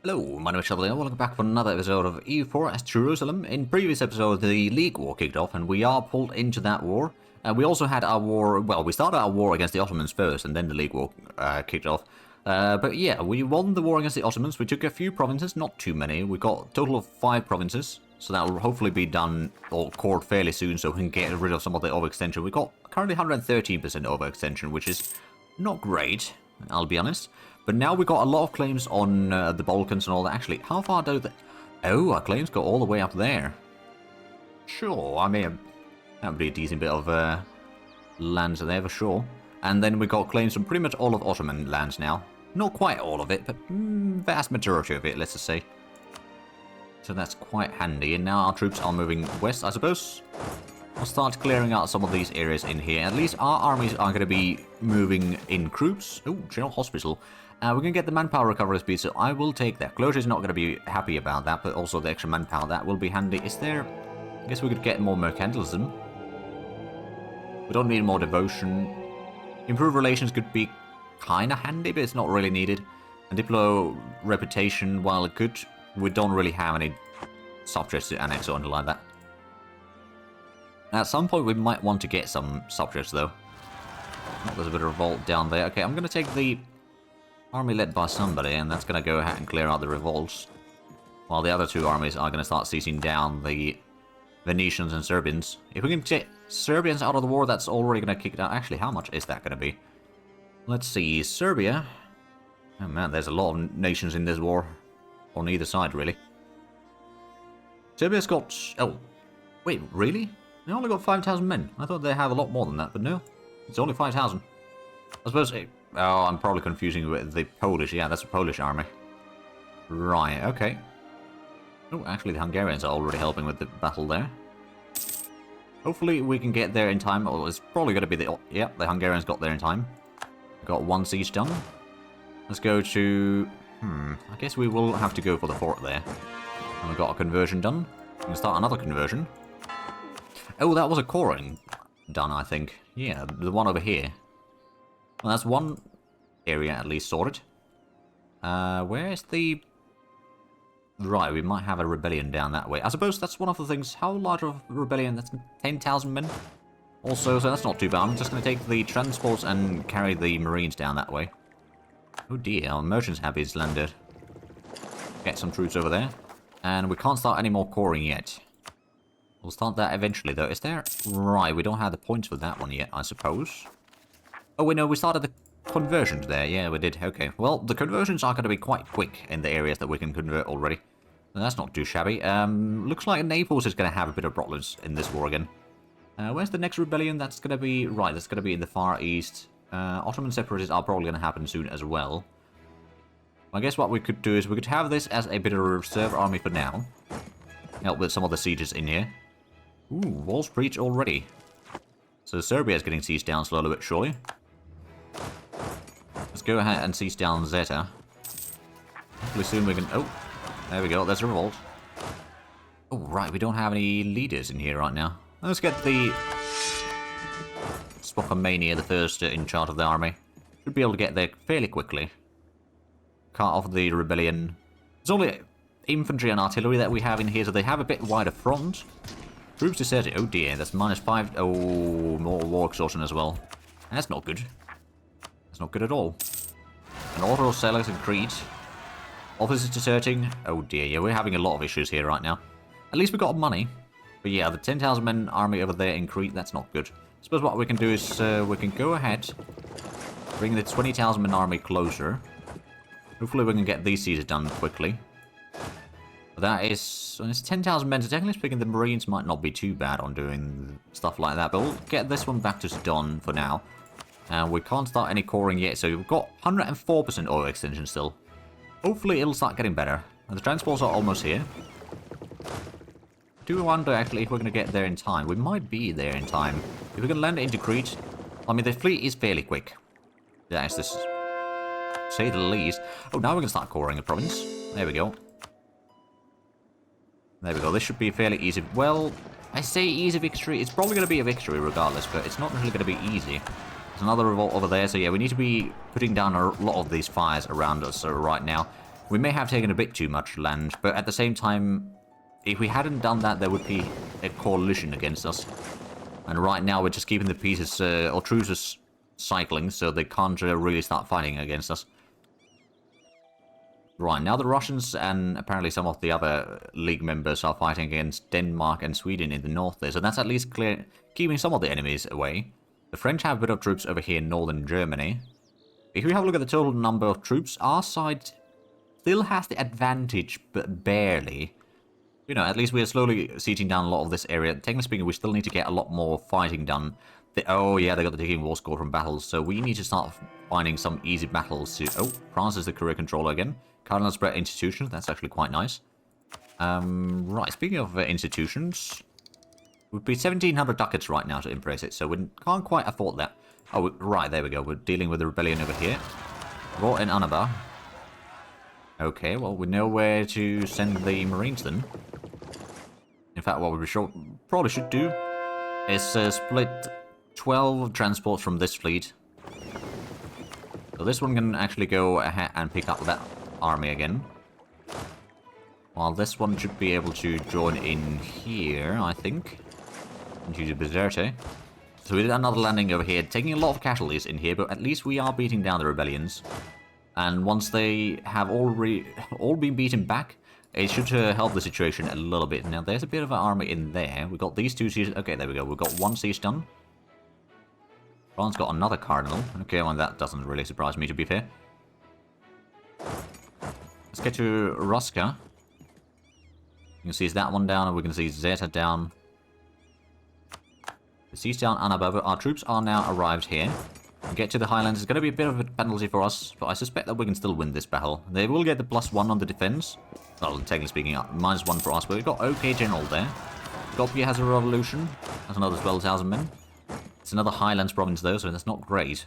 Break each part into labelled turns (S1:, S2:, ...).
S1: Hello, my name is Shovel, welcome back for another episode of EU4 as Jerusalem. In previous episode, the League War kicked off, and we are pulled into that war. We also had our war, well, we started our war against the Ottomans first, and then the League War kicked off. But yeah, we won the war against the Ottomans. We took a few provinces, not too many. We got a total of 5 provinces, so that will hopefully be done or cored fairly soon, so we can get rid of some of the overextension. We got currently 113% overextension, which is not great, I'll be honest. But now we got a lot of claims on the Balkans and all that. Actually, how far do the... Oh, our claims go all the way up there. Sure, I mean, that would be a decent bit of lands there for sure. And then we got claims from pretty much all of Ottoman lands now. Not quite all of it, but vast majority of it, let's just say. So that's quite handy. And now our troops are moving west, I suppose. We'll start clearing out some of these areas in here. At least our armies are going to be moving in groups. Oh, General Hospital. We're going to get the manpower recovery speed, so I will take that. Closure is not going to be happy about that, but also the extra manpower, that will be handy. Is there... I guess we could get more mercantilism. We don't need more devotion. Improved relations could be kind of handy, but it's not really needed. And Diplo reputation, while it could, we don't really have any subjects to annex or anything like that. At some point, we might want to get some subjects, though. Oh, there's a bit of revolt down there. Okay, I'm going to take the army led by somebody, and that's going to go ahead and clear out the revolts. While the other two armies are going to start seizing down the Venetians and Serbians. If we can get Serbians out of the war, that's already going to kick it out. Actually, how much is that going to be? Let's see, Serbia. Oh man, there's a lot of nations in this war. On either side, really. Serbia's got... Oh, wait, really? They only got 5,000 men. I thought they have a lot more than that, but no. It's only 5,000. I suppose... Oh, I'm probably confusing with the Polish. Yeah, that's a Polish army. Right, okay. Oh, actually the Hungarians are already helping with the battle there. Hopefully we can get there in time. Oh, it's probably going to be the... Yeah, the Hungarians got there in time. Got one siege done. Let's go to... I guess we will have to go for the fort there. And we got a conversion done. We can start another conversion. Oh, that was a coring done, I think. Yeah, the one over here. Well, that's one area at least sorted. Where's the... Right, we might have a rebellion down that way. I suppose that's one of the things. How large of a rebellion? That's 10,000 men. Also, so that's not too bad. I'm just going to take the transports and carry the marines down that way. Oh dear, our merchants have his landed. Get some troops over there. And we can't start any more coring yet. We'll start that eventually, though. Is there... Right, we don't have the points for that one yet, I suppose. Oh, wait, no, we started the conversions there. Yeah, we did. Okay. Well, the conversions are going to be quite quick in the areas that we can convert already. That's not too shabby. Looks like Naples is going to have a bit of problems in this war again. Where's the next rebellion? That's going to be... Right, that's going to be in the Far East. Ottoman separatists are probably going to happen soon as well. I guess what we could do is we could have this as a bit of a reserve army for now. Help with some of the sieges in here. Ooh, walls breach already. So Serbia is getting sieged down slowly but surely. Let's go ahead and siege down Zeta. Hopefully soon we can... Oh, there we go. There's a revolt. Oh, right. We don't have any leaders in here right now. Let's get the... Spokomania, the first in charge of the army. Should be able to get there fairly quickly. Cut off the rebellion. It's only infantry and artillery that we have in here, so they have a bit wider front. Troops deserted. Oh dear, that's -5. Oh, more war exhaustion as well. That's not good. That's not good at all. An auto sellers in Crete. Officers deserting. Oh dear, yeah, we're having a lot of issues here right now. At least we got money. But yeah, the 10,000 men army over there in Crete, that's not good. I suppose what we can do is we can go ahead, bring the 20,000 men army closer. Hopefully we can get these sieges done quickly. That is... It's 10,000 men, so technically speaking the Marines might not be too bad on doing stuff like that. But we'll get this one back to Sudan for now. And we can't start any coring yet, so we've got 104% overextension still. Hopefully it'll start getting better. And the transports are almost here. Do we wonder actually if we're going to get there in time? We might be there in time. If we can land it into Crete... I mean, the fleet is fairly quick. Yeah, it's this... Say the least. Oh, now we can start coring a province. There we go. There we go. This should be fairly easy. Well, I say easy victory. It's probably going to be a victory regardless, but it's not really going to be easy. There's another revolt over there, so yeah, we need to be putting down a lot of these fires around us right now. We may have taken a bit too much land, but at the same time, if we hadn't done that, there would be a coalition against us. And right now, we're just keeping the pieces, or truces cycling, so they can't really start fighting against us. Right, now the Russians and apparently some of the other League members are fighting against Denmark and Sweden in the north there, so that's at least keeping some of the enemies away. The French have a bit of troops over here in northern Germany. If we have a look at the total number of troops, our side still has the advantage, but barely. You know, at least we are slowly sieging down a lot of this area. Technically speaking, we still need to get a lot more fighting done. Oh yeah, they got the Digging War score from battles, so we need to start finding some easy battles to... Oh, France is the career controller again. Cardinal spread institutions, that's actually quite nice. Right, speaking of institutions, we'd be 1,700 ducats right now to embrace it, so we can't quite afford that. Oh, right, there we go. We're dealing with the rebellion over here. War in Annaba. Okay, well, we know where to send the Marines then. In fact, what we probably should do is split 12 transports from this fleet. So this one can actually go ahead and pick up that army again. While this one should be able to join in here, I think. Into the Bizerte. So we did another landing over here, taking a lot of casualties in here, but at least we are beating down the rebellions. And once they have all been beaten back, it should help the situation a little bit. Now, there's a bit of an army in there. We've got these two sieges. Okay, there we go. We've got one siege done. France got another cardinal. Okay, well, that doesn't really surprise me, to be fair. Let's get to Ruska. You can seize that one down, and we can seize Zeta down. The siege down Annaba. Our troops are now arrived here. We get to the Highlands. It's going to be a bit of a penalty for us, but I suspect that we can still win this battle. They will get the +1 on the defense. Well, technically speaking, -1 for us, but we've got OK General there. Skopje has a revolution. That's another 12,000 men. It's another Highlands province, though, so that's not great.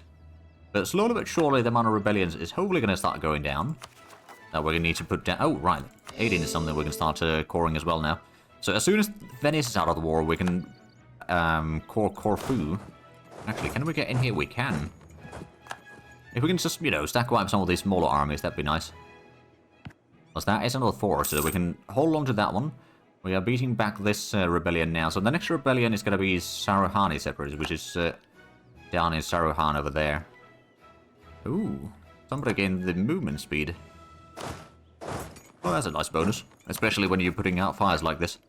S1: But slowly but surely, the amount of rebellions is hopefully going to start going down. Now we're going to need to put down... Oh, right. Aiding is something we can start coring as well now. So as soon as Venice is out of the war, we can core Corfu. Actually, can we get in here? We can. If we can just, you know, stack wipe some of these smaller armies, that'd be nice. Plus that is another 4, so we can hold on to that one. We are beating back this rebellion now. So the next rebellion is going to be Saruhani separatists, which is down in Saruhan over there. Ooh, somebody gained the movement speed. Well, that's a nice bonus, especially when you're putting out fires like this.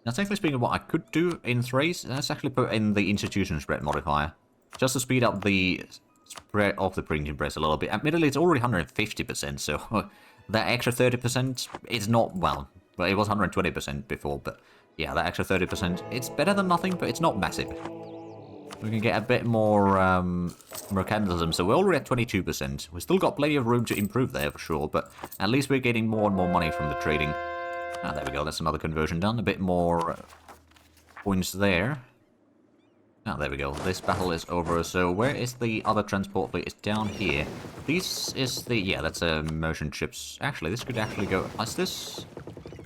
S1: Now, technically speaking, what I could do in Thrace, let's actually put in the institution spread modifier, just to speed up the spread of the printing press a little bit. Admittedly, it's already 150%, so that extra 30% is not, well, it was 120% before, but yeah, that extra 30%, it's better than nothing, but it's not massive. We can get a bit more mercantilism, so we're already at 22%. We've still got plenty of room to improve there, for sure, but at least we're getting more and more money from the trading. Ah, there we go, that's another conversion done. A bit more points there. Ah, there we go. This battle is over, so where is the other transport fleet? It's down here. This is the... Yeah, that's merchant ships. Actually, this could actually go... Is this...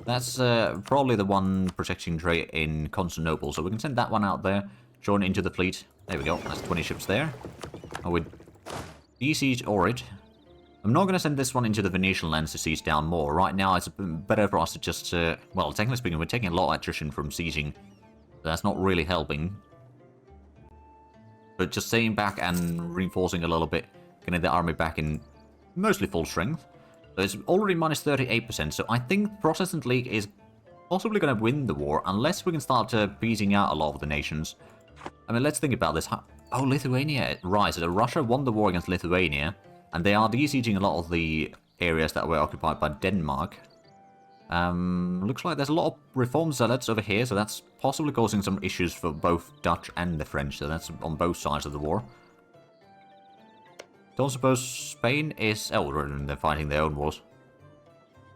S1: That's probably the one protecting trade in Constantinople, so we can send that one out there, join into the fleet. There we go, that's 20 ships there. I would de-siege Ohrid. I'm not going to send this one into the Venetian lands to siege down more. Right now, it's better for us to just... well, technically speaking, we're taking a lot of attrition from sieging. That's not really helping. But just staying back and reinforcing a little bit, getting the army back in mostly full strength. So it's already minus 38%, so I think Protestant League is possibly going to win the war, unless we can start beating out a lot of the nations. I mean, let's think about this. Oh, Lithuania. Right, so Russia won the war against Lithuania, and they are besieging a lot of the areas that were occupied by Denmark. Looks like there's a lot of reform zealots over here, so that's possibly causing some issues for both Dutch and the French, so that's on both sides of the war. Don't suppose Spain is... Oh, they're fighting their own wars.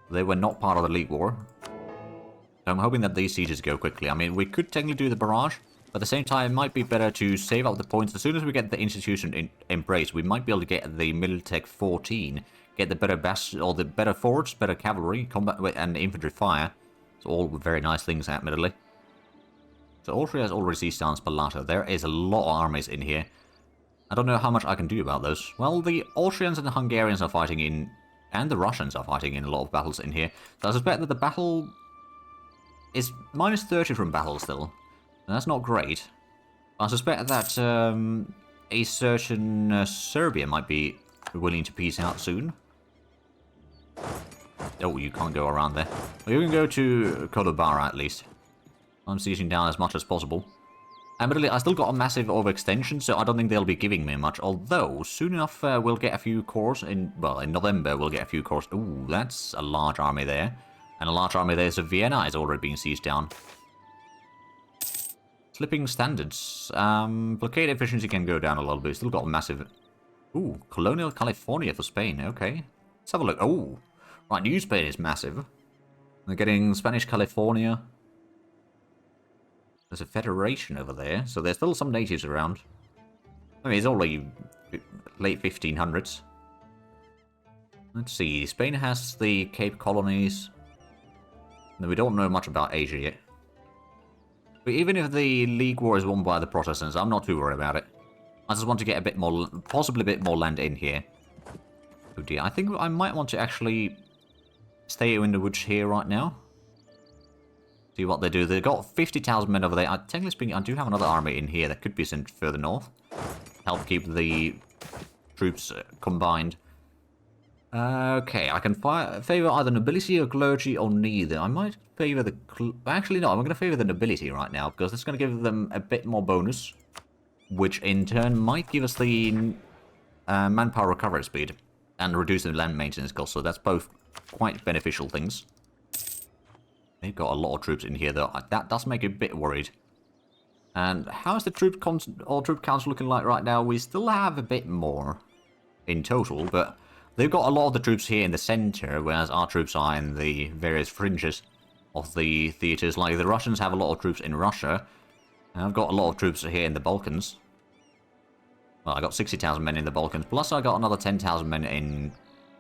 S1: They were not part of the League War. So I'm hoping that these sieges go quickly. I mean, we could technically do the barrage, but at the same time, it might be better to save up the points. As soon as we get the institution in place, we might be able to get the Militech 14, get the better or the better forts, better cavalry, combat and infantry fire. So all very nice things, admittedly. So Austria has already seized down Spalato. There is a lot of armies in here. I don't know how much I can do about those. Well, the Austrians and the Hungarians are fighting in And the Russians are fighting in a lot of battles in here. So I suspect that the battle is minus 30 from battle still. And that's not great. I suspect that a certain Serbia might be willing to peace out soon. Oh, you can't go around there. Well, you can go to Kodobara at least. I'm sieging down as much as possible. Admittedly, I still got a massive overextension, so I don't think they'll be giving me much. Although, soon enough, we'll get a few cores in... Well, in November, we'll get a few cores. Ooh, that's a large army there. And a large army there, so Vienna is already being sieged down. Slipping standards. Blockade efficiency can go down a little bit. Still got a massive... Ooh, Colonial California for Spain. Okay. Let's have a look. Oh, right, New Spain is massive. They're getting Spanish California. There's a federation over there, so there's still some natives around. I mean, it's only late 1500s. Let's see, Spain has the Cape Colonies. No, we don't know much about Asia yet. But even if the League War is won by the Protestants, I'm not too worried about it. I just want to get a bit more, possibly a bit more land in here. Oh dear, I think I might want to actually stay in the woods here right now. See what they do. They've got 50,000 men over there. Technically speaking, I do have another army in here that could be sent further north. Help keep the troops combined. Okay, I can favor either nobility or clergy or neither. I might favor the... Actually, no, I'm going to favor the nobility right now, because it's going to give them a bit more bonus, which in turn might give us the manpower recovery speed and reduce the land maintenance cost, so that's both quite beneficial things. They've got a lot of troops in here, though. That does make me a bit worried. And how is the troop council looking like right now? We still have a bit more in total, but they've got a lot of the troops here in the center, whereas our troops are in the various fringes of the theaters. Like, the Russians have a lot of troops in Russia, and I've got a lot of troops here in the Balkans. Well, I got 60,000 men in the Balkans, plus I got another 10,000 men in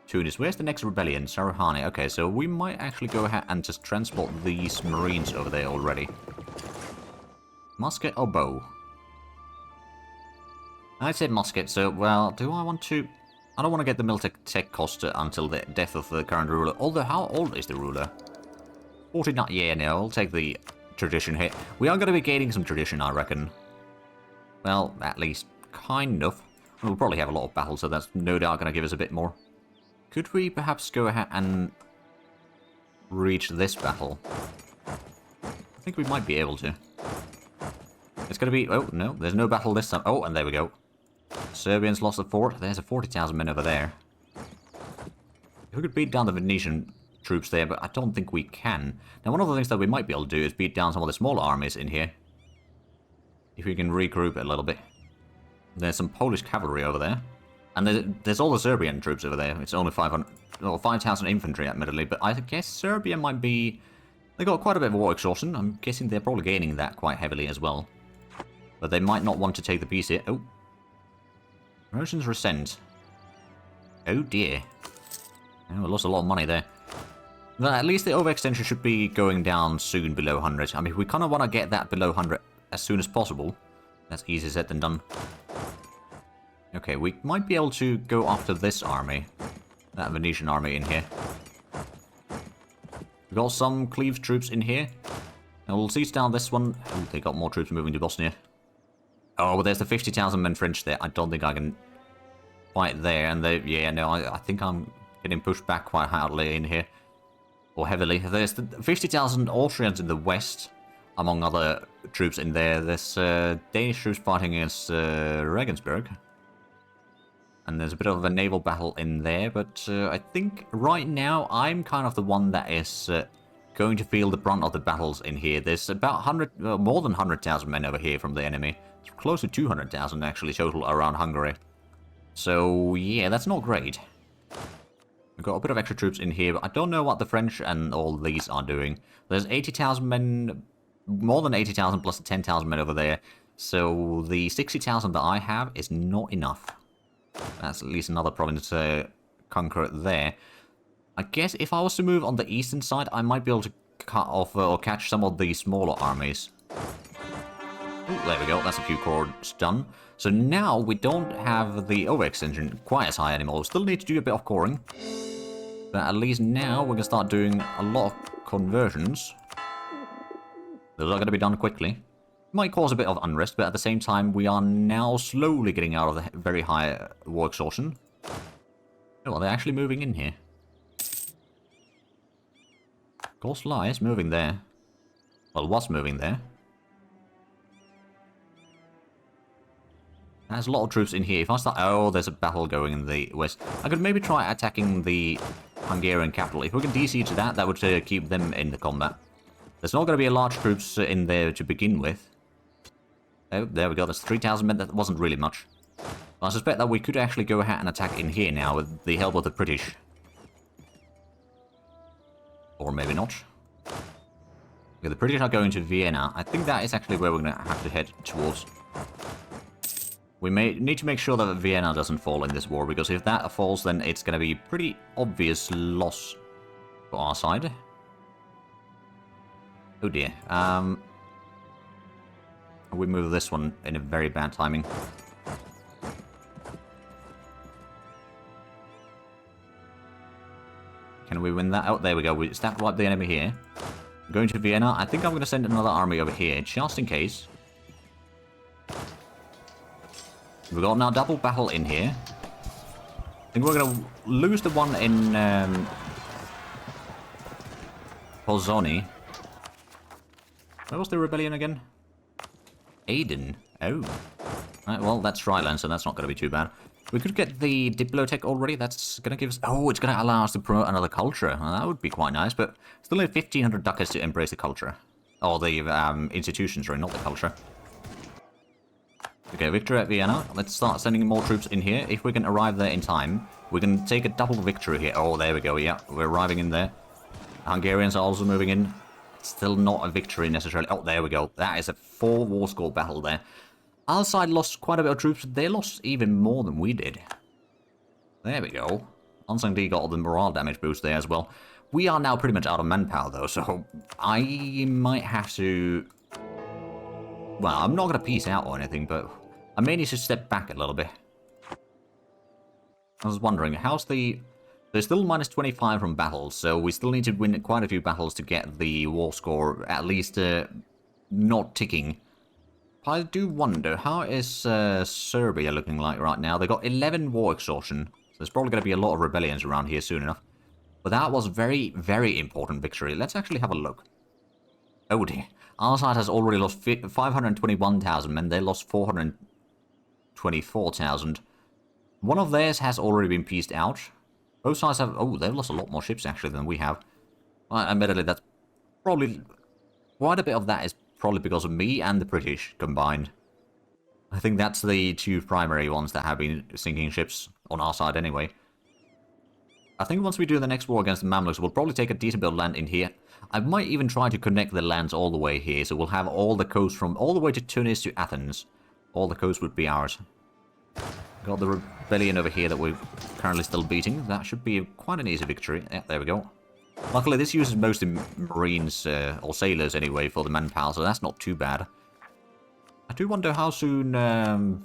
S1: Tunis. Where's the next rebellion? Sarahani. Okay, so we might actually go ahead and just transport these marines over there already. Musket or bow? I said musket, so, well, do I want to... I don't want to get the military tech cost until the death of the current ruler. Although, how old is the ruler? 49. Yeah, no, I'll take the tradition hit. We are going to be gaining some tradition, I reckon. Well, at least, kind of. We'll probably have a lot of battles, so that's no doubt going to give us a bit more. Could we perhaps go ahead and reach this battle? I think we might be able to. It's going to be... Oh, no, there's no battle this time. Oh, and there we go. Serbians lost the fort. There's a 40,000 men over there. We could beat down the Venetian troops there, but I don't think we can. Now, one of the things that we might be able to do is beat down some of the smaller armies in here. If we can regroup a little bit. There's some Polish cavalry over there. And there's all the Serbian troops over there. It's only 5,000 infantry, admittedly. But I guess Serbia might be... They got quite a bit of war exhaustion. I'm guessing they're probably gaining that quite heavily as well. But they might not want to take the peace here. Oh. Russians resent. Oh dear. Oh, we lost a lot of money there. Well, at least the overextension should be going down soon below 100. I mean, we kind of want to get that below 100 as soon as possible. That's easier said than done. Okay, we might be able to go after this army. That Venetian army in here. We've got some Cleves troops in here. And we'll siege down this one. Oh, they got more troops moving to Bosnia. Oh, but there's the 50,000 men French there. I don't think I can fight there. And they, yeah, no, I think I'm getting pushed back quite hardly in here. Or heavily. There's the 50,000 Austrians in the west, among other troops in there. There's Danish troops fighting against Regensburg. And there's a bit of a naval battle in there. But I think right now I'm kind of the one that is going to feel the brunt of the battles in here. There's about more than 100,000 men over here from the enemy. It's close to 200,000 actually total around Hungary. So yeah, that's not great. We've got a bit of extra troops in here, but I don't know what the French and all these are doing. There's 80,000 men, more than 80,000 plus the 10,000 men over there. So the 60,000 that I have is not enough. That's at least another province to conquer there. I guess if I was to move on the eastern side, I might be able to cut off or catch some of the smaller armies. Ooh, there we go, that's a few corps done. So now we don't have the overextension quite as high anymore. We still need to do a bit of coring. But at least now we can start doing a lot of conversions. Those are going to be done quickly. Might cause a bit of unrest, but at the same time, we are now slowly getting out of the very high war exhaustion. Oh, well, they're actually moving in here. Gorsla is moving there. Well, was moving there. There's a lot of troops in here. If I start... Oh, there's a battle going in the west. I could maybe try attacking the Hungarian capital. If we can desiege that, that would keep them in the combat. There's not going to be a large troops in there to begin with. Oh, there we go. That's 3,000 men. That wasn't really much. I suspect that we could actually go ahead and attack in here now with the help of the British. Or maybe not. Okay, the British are going to Vienna. I think that is actually where we're going to have to head towards. We may need to make sure that Vienna doesn't fall in this war, because if that falls, then it's going to be pretty obvious loss for our side. Oh dear. We move this one in a very bad timing. Can we win that? Oh, there we go. We stacked wipe the enemy here. Going to Vienna. I think I'm going to send another army over here, just in case. We've got now double battle in here. I think we're going to lose the one in Pozoni. Where was the rebellion again? Aden. Oh. Right, well, that's Ryland, so that's not going to be too bad. We could get the Diplotech already. That's going to give us... Oh, it's going to allow us to promote another culture. Well, that would be quite nice, but still need 1,500 ducats to embrace the culture. Or the institutions, sorry, not the culture. Okay, victory at Vienna. Let's start sending more troops in here. If we can arrive there in time, we can take a double victory here. Oh, there we go. Yeah, we're arriving in there. Hungarians are also moving in. Still not a victory necessarily. Oh, there we go. That is a 4 war score battle there. Our side lost quite a bit of troops. They lost even more than we did. There we go. Ansang D got the morale damage boost there as well. We are now pretty much out of manpower though, so I might have to... Well, I'm not going to peace out or anything, but I may need to step back a little bit. I was wondering, how's the... There's still minus 25 from battles, so we still need to win quite a few battles to get the war score at least not ticking. I do wonder, how is Serbia looking like right now? They got 11 war exhaustion, so there's probably going to be a lot of rebellions around here soon enough. But that was very, very important victory. Let's actually have a look. Oh dear. Our side has already lost 521,000 men. They lost 424,000. One of theirs has already been pieced out. Both sides have... Oh, they've lost a lot more ships actually than we have. Admittedly, that's probably... Quite a bit of that is probably because of me and the British combined. I think that's the two primary ones that have been sinking ships on our side anyway. I think once we do the next war against the Mamluks, we'll probably take a decent bit of land in here. I might even try to connect the lands all the way here, so we'll have all the coast from all the way to Tunis to Athens. All the coast would be ours. Got the rebellion over here that we're currently still beating. That should be quite an easy victory. Yeah, there we go. Luckily, this uses mostly marines, or sailors anyway, for the manpower, so that's not too bad. I do wonder how soon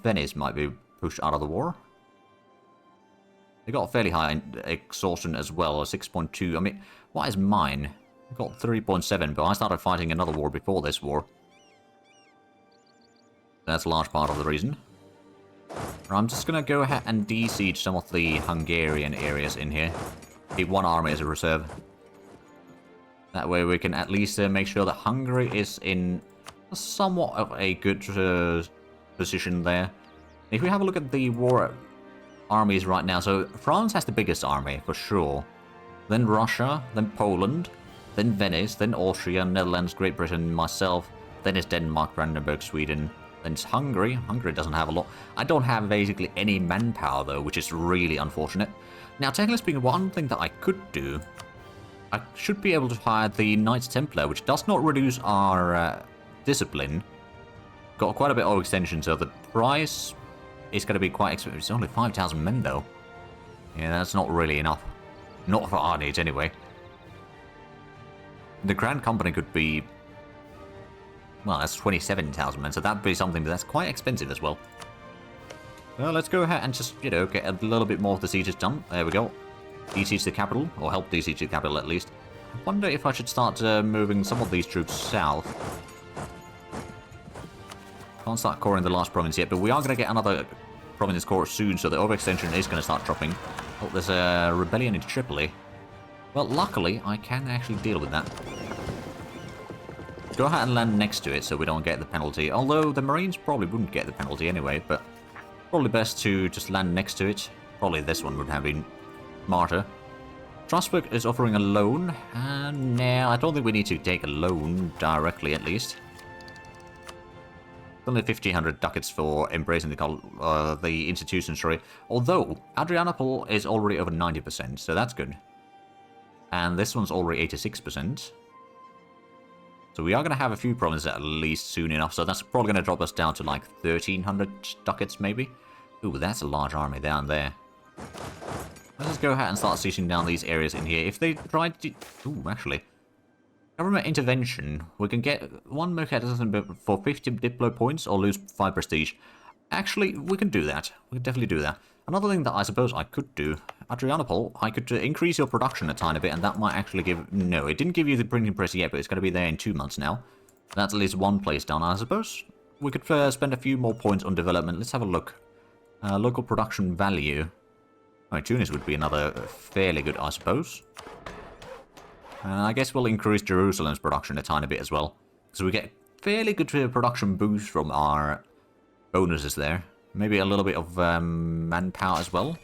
S1: Venice might be pushed out of the war. They got a fairly high exhaustion as well, 6.2. I mean, what is mine? I got 3.7, but I started fighting another war before this war. That's a large part of the reason. I'm just going to go ahead and de-siege some of the Hungarian areas in here. Keep one army as a reserve. That way we can at least make sure that Hungary is in somewhat of a good position there. If we have a look at the war armies right now, so France has the biggest army, for sure. Then Russia, then Poland, then Venice, then Austria, Netherlands, Great Britain, myself. Then it's Denmark, Brandenburg, Sweden. Then it's Hungary. Hungary doesn't have a lot. I don't have basically any manpower, though, which is really unfortunate. Now, technically speaking, one thing that I could do... I should be able to hire the Knights Templar, which does not reduce our discipline. Got quite a bit of extension, so the price is going to be quite expensive. It's only 5,000 men, though. Yeah, that's not really enough. Not for our needs, anyway. The Grand Company could be... Well, that's 27,000 men, so that'd be something that's quite expensive as well. Well, let's go ahead and just, you know, get a little bit more of the sieges done. There we go. DC's the capital, or help DC the capital at least. I wonder if I should start moving some of these troops south. Can't start coring the last province yet, but we are going to get another province core soon, so the overextension is going to start dropping. Oh, there's a rebellion in Tripoli. Well, luckily, I can actually deal with that. Go ahead and land next to it so we don't get the penalty. Although the Marines probably wouldn't get the penalty anyway, but probably best to just land next to it. Probably this one would have been smarter. Strasbourg is offering a loan, and nah, I don't think we need to take a loan directly at least. Only 1,500 ducats for embracing the institution, sorry. Although, Adrianople is already over 90%, so that's good. And this one's already 86%. So we are going to have a few provinces at least soon enough, so that's probably going to drop us down to like 1,300 ducats maybe. Ooh, that's a large army down there. Let's just go ahead and start sieging down these areas in here. If they try to... Ooh, actually. Government intervention. We can get 1 Mercatism for 50 Diplo points or lose 5 prestige. Actually, we can do that. We can definitely do that. Another thing that I suppose I could do, Adrianople, I could increase your production a tiny bit, and that might actually give... No, it didn't give you the printing press yet, but it's going to be there in 2 months now. That's at least one place down. I suppose we could spend a few more points on development. Let's have a look. Local production value. Alright, Tunis would be another fairly good, I suppose. I guess we'll increase Jerusalem's production a tiny bit as well. So we get fairly good production boost from our bonuses there. Maybe a little bit of manpower as well.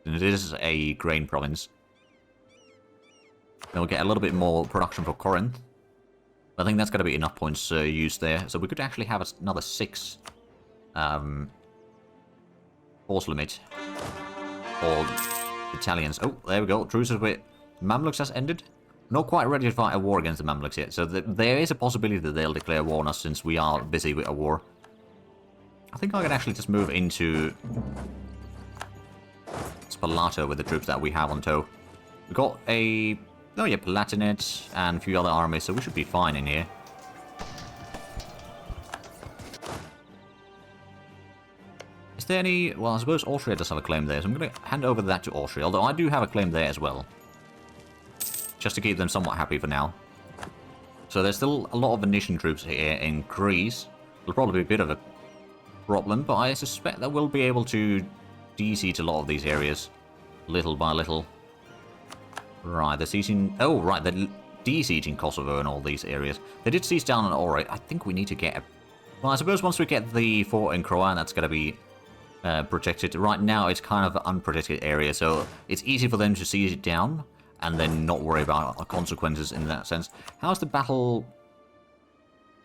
S1: And it is a grain province. Then we'll get a little bit more production for Corinth. I think that's going to be enough points used there. So we could actually have another 6 force limit for Italians. Oh, there we go. Truce with Mamluks has ended. Not quite ready to fight a war against the Mamluks yet. So there is a possibility that they'll declare war on us since we are busy with a war. I think I can actually just move into Spalato with the troops that we have on tow. We've got a... Oh yeah, Palatinate and a few other armies, so we should be fine in here. Is there any... Well, I suppose Austria does have a claim there, so I'm going to hand over that to Austria, although I do have a claim there as well. Just to keep them somewhat happy for now. So there's still a lot of Venetian troops here in Greece. It'll probably be a bit of a problem, but I suspect that we'll be able to de-siege a lot of these areas, little by little. Right, they're sieging... Oh, right, they're de-sieging Kosovo and all these areas. They did siege down on Ohrid. I think we need to get a... Well, I suppose once we get the fort in Croat, that's going to be protected. Right now, it's kind of an unprotected area, so it's easy for them to siege it down and then not worry about consequences in that sense. How's the battle...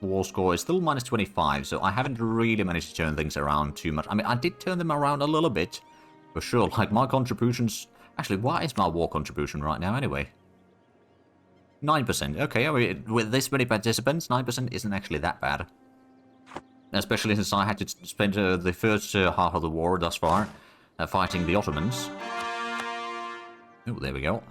S1: war score is still minus 25, so I haven't really managed to turn things around too much. I mean, I did turn them around a little bit, for sure. Like, my contributions... Actually, what is my war contribution right now, anyway? 9%. Okay, I mean, with this many participants, 9% isn't actually that bad. Especially since I had to spend the first half of the war thus far fighting the Ottomans. Oh, there we go.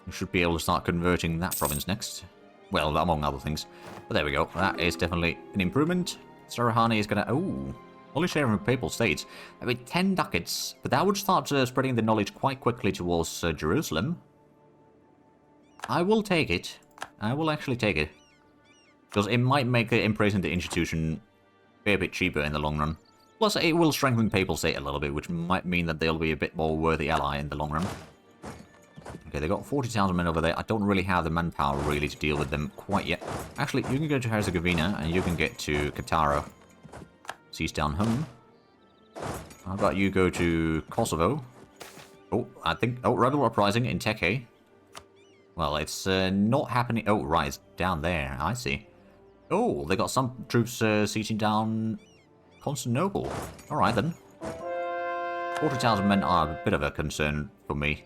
S1: We should be able to start converting that province next. Well, among other things. But there we go. That is definitely an improvement. Sarahani is going to... Oh, only sharing from Papal States. I mean, 10 ducats. But that would start spreading the knowledge quite quickly towards Jerusalem. I will take it. I will actually take it. Because it might make embracing the institution a bit cheaper in the long run. Plus, it will strengthen Papal State a little bit, which might mean that they'll be a bit more worthy ally in the long run. Okay, they got 40,000 men over there. I don't really have the manpower really to deal with them quite yet. Actually, you can go to Herzegovina and you can get to Katara. Siege down home. How about you go to Kosovo? Oh, I think... Oh, rebel uprising in Teke. Well, it's not happening... Oh, right, it's down there. I see. Oh, they got some troops sieging down Constantinople. Alright then. 40,000 men are a bit of a concern for me.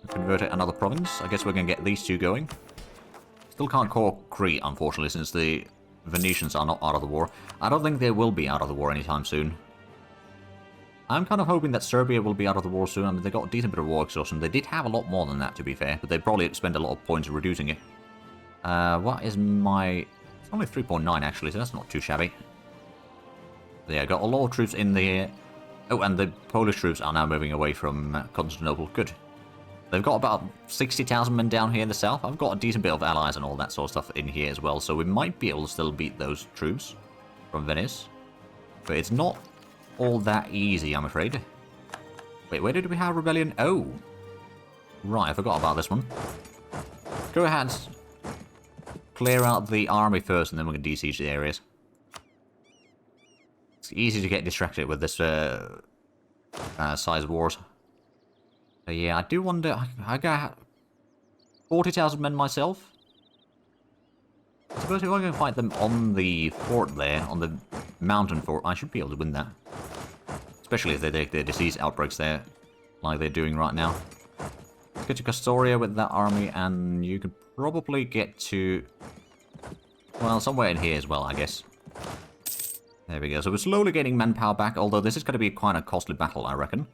S1: Convert it another province. I guess we're going to get these two going. Still can't call Crete, unfortunately, since the Venetians are not out of the war. I don't think they will be out of the war anytime soon. I'm kind of hoping that Serbia will be out of the war soon. I mean, they got a decent bit of war exhaustion. They did have a lot more than that, to be fair, but they probably spent a lot of points reducing it. What is my... It's only 3.9, actually, so that's not too shabby. But yeah, got a lot of troops in the Oh, and the Polish troops are now moving away from Constantinople. Good. They've got about 60,000 men down here in the south. I've got a decent bit of allies and all that sort of stuff in here as well, so we might be able to still beat those troops from Venice. But it's not all that easy, I'm afraid. Wait, where did we have rebellion? Oh! Right, I forgot about this one. Go ahead. Clear out the army first, and then we can de-siege the areas. It's easy to get distracted with this size wars. But yeah, I do wonder... I got 40,000 men myself. I suppose if I can fight them on the fort there, on the mountain fort, I should be able to win that. Especially if they take their disease outbreaks there, like they're doing right now. Let's get to Castoria with that army, and you could probably get to... well, somewhere in here as well, I guess. There we go. So we're slowly getting manpower back, although this is going to be quite a costly battle, I reckon.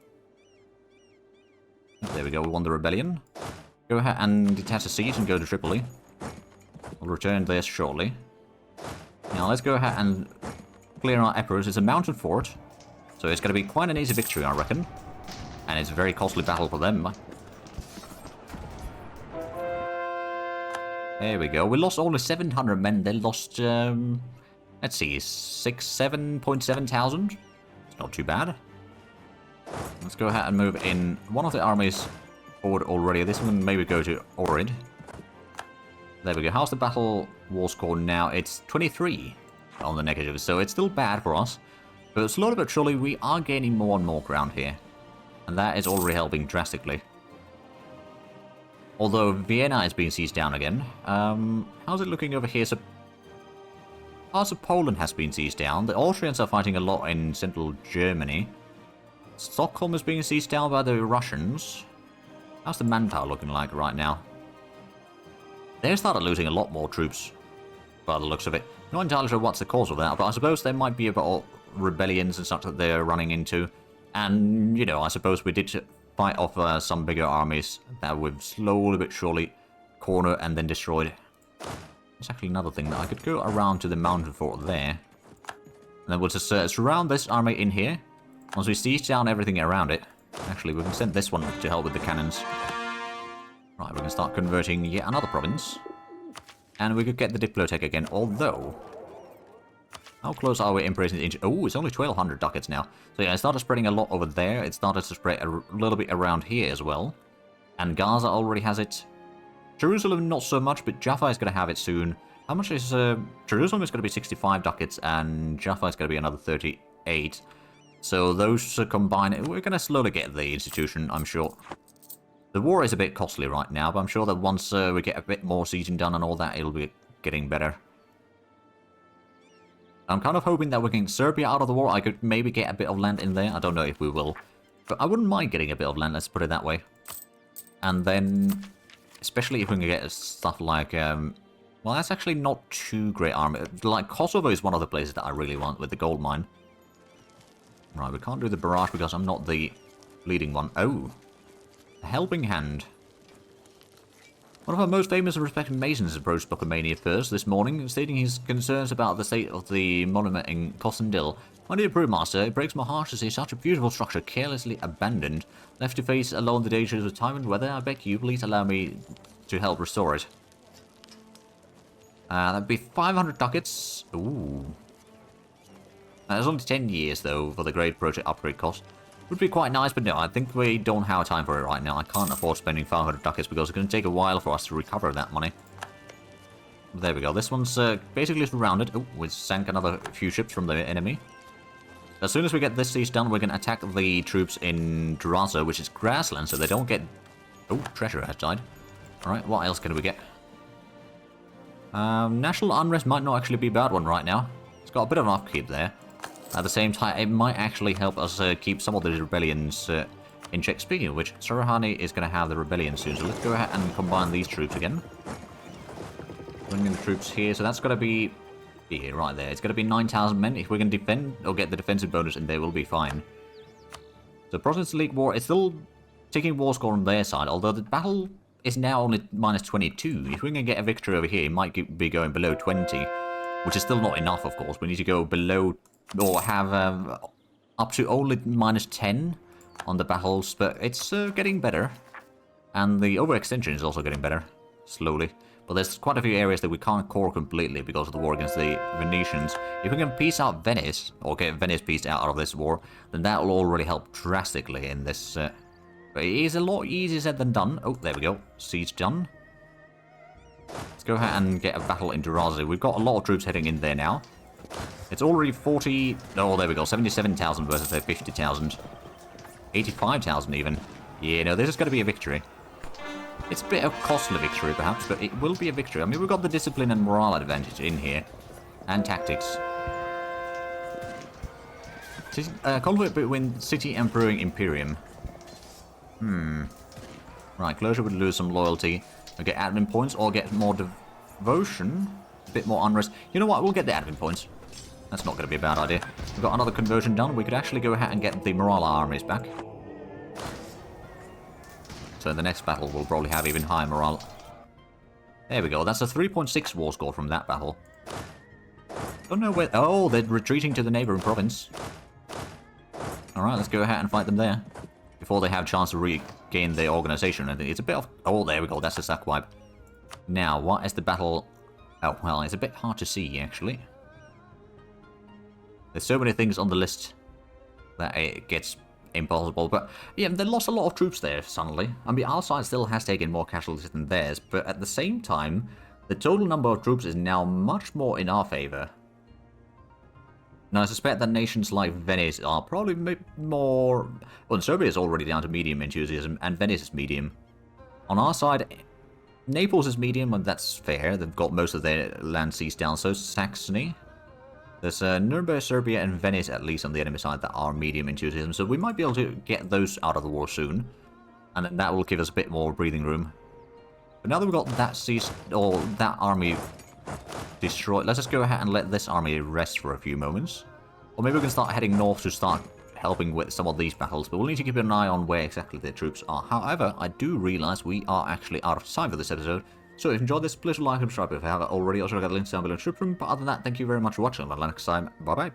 S1: There we go, we won the rebellion. Go ahead and detach a siege and go to Tripoli. We'll return this shortly. Now let's go ahead and clear our Epirus. It's a mountain fort, so it's going to be quite an easy victory, I reckon. And it's a very costly battle for them. There we go. We lost only 700 men. They lost, let's see, 7.7 thousand. It's not too bad. Let's go ahead and move in one of the armies forward already. This one maybe go to Ohrid. There we go. How's the battle war score now? It's 23 on the negative, so it's still bad for us. But slowly but surely, we are gaining more and more ground here. And that is already helping drastically. Although Vienna is being seized down again. How's it looking over here? So parts of Poland has been seized down. The Austrians are fighting a lot in central Germany. Stockholm is being seized down by the Russians. How's the manpower looking like right now? They started losing a lot more troops by the looks of it. Not entirely sure what's the cause of that, but I suppose there might be about rebellions and stuff that they're running into. And, you know, I suppose we did fight off some bigger armies that we've slowly but surely cornered and then destroyed. There's actually another thing that I could go around to the mountain fort there. And then we'll just surround this army in here. Once we siege down everything around it. Actually, we can send this one to help with the cannons. Right, we can start converting yet another province. And we could get the Diplotech again, although... how close are we embracing the... oh, it's only 1,200 ducats now. So yeah, it started spreading a lot over there. It started to spread a little bit around here as well. And Gaza already has it. Jerusalem, not so much, but Jaffa is going to have it soon. How much is... Jerusalem is going to be 65 ducats, and Jaffa is going to be another 38. So those combined, we're going to slowly get the institution, I'm sure. The war is a bit costly right now, but I'm sure that once we get a bit more sieging done and all that, it'll be getting better. I'm kind of hoping that we can get Serbia out of the war. I could maybe get a bit of land in there. I don't know if we will. But I wouldn't mind getting a bit of land, let's put it that way. And then, especially if we can get stuff like... well, that's actually not too great army. Like, Kosovo is one of the places that I really want with the gold mine. Right, we can't do the barrage because I'm not the leading one. Oh, a helping hand. One of our most famous and respected masons approached Bokomania first this morning, stating his concerns about the state of the monument in Kosendil. My dear brewmaster, it breaks my heart to see such a beautiful structure carelessly abandoned. Left to face alone the dangers of time and weather, I beg you, please allow me to help restore it. That'd be 500 ducats. Ooh. There's only 10 years, though, for the grade project upgrade cost. Would be quite nice, but no, I think we don't have time for it right now. I can't afford spending 500 ducats because it's going to take a while for us to recover that money. There we go. This one's basically surrounded. Oh, we sank another few ships from the enemy. As soon as we get this siege done, we can attack the troops in Durazzo, which is grassland, so they don't get... oh, treasure has died. Alright, what else can we get? National unrest might not actually be a bad one right now. It's got a bit of an upkeep there. At the same time, it might actually help us keep some of the rebellions in check. Speaking of which, Sarahani is going to have the rebellion soon, so let's go ahead and combine these troops again. Bringing the troops here, so that's going to be... here, right there. It's going to be 9,000 men. If we can defend or get the defensive bonus in there, we'll be fine. So Protestant League War is still taking war score on their side, although the battle is now only minus 22. If we can get a victory over here, it might be going below 20, which is still not enough, of course. We need to go below... or have up to only -10 on the battles, but it's getting better. And the overextension is also getting better, slowly. But there's quite a few areas that we can't core completely because of the war against the Venetians. If we can piece out Venice, or get Venice pieced out of this war, then that will already help drastically in this. But it is a lot easier said than done. Oh, there we go. Siege done. Let's go ahead and get a battle in Durazzo. We've got a lot of troops heading in there now. It's already 40... Oh, there we go. 77,000 versus their 50,000. 85,000 even. Yeah, no, this is going to be a victory. It's a bit of a costly victory, perhaps, but it will be a victory. I mean, we've got the discipline and morale advantage in here. And tactics. Conflict between City and Brewing Imperium. Right, Closure would lose some loyalty. We'll get admin points, or get more devotion. A bit more unrest. You know what? We'll get the admin points. That's not going to be a bad idea. We've got another conversion done. We could actually go ahead and get the morale armies back. So the next battle will probably have even higher morale. There we go. That's a 3.6 war score from that battle. Don't know where... Oh, they're retreating to the neighboring province. Alright, let's go ahead and fight them there. Before they have a chance to regain their organization. I think it's a bit of... Oh, there we go. That's a sack wipe. Now, what is the battle... Oh, well, it's a bit hard to see, actually. There's so many things on the list that it gets... impossible, but yeah, they lost a lot of troops there suddenly. I mean, our side still has taken more casualties than theirs, but at the same time, the total number of troops is now much more in our favor. Now, I suspect that nations like Venice are probably more... Well, Serbia is already down to medium enthusiasm, and Venice is medium. On our side, Naples is medium, and that's fair. They've got most of their land seized down, so Saxony. There's Nuremberg, Serbia, and Venice, at least, on the enemy side that are medium enthusiasm, so we might be able to get those out of the war soon. And then that will give us a bit more breathing room. But now that we've got that seized, or that army destroyed, let's just go ahead and let this army rest for a few moments. Or maybe we can start heading north to start helping with some of these battles, but we'll need to keep an eye on where exactly their troops are. However, I do realize we are actually out of time for this episode. So if you enjoyed this, please like and subscribe if you haven't already. Also, got links down below in the description. But other than that, thank you very much for watching. Until next time, bye bye.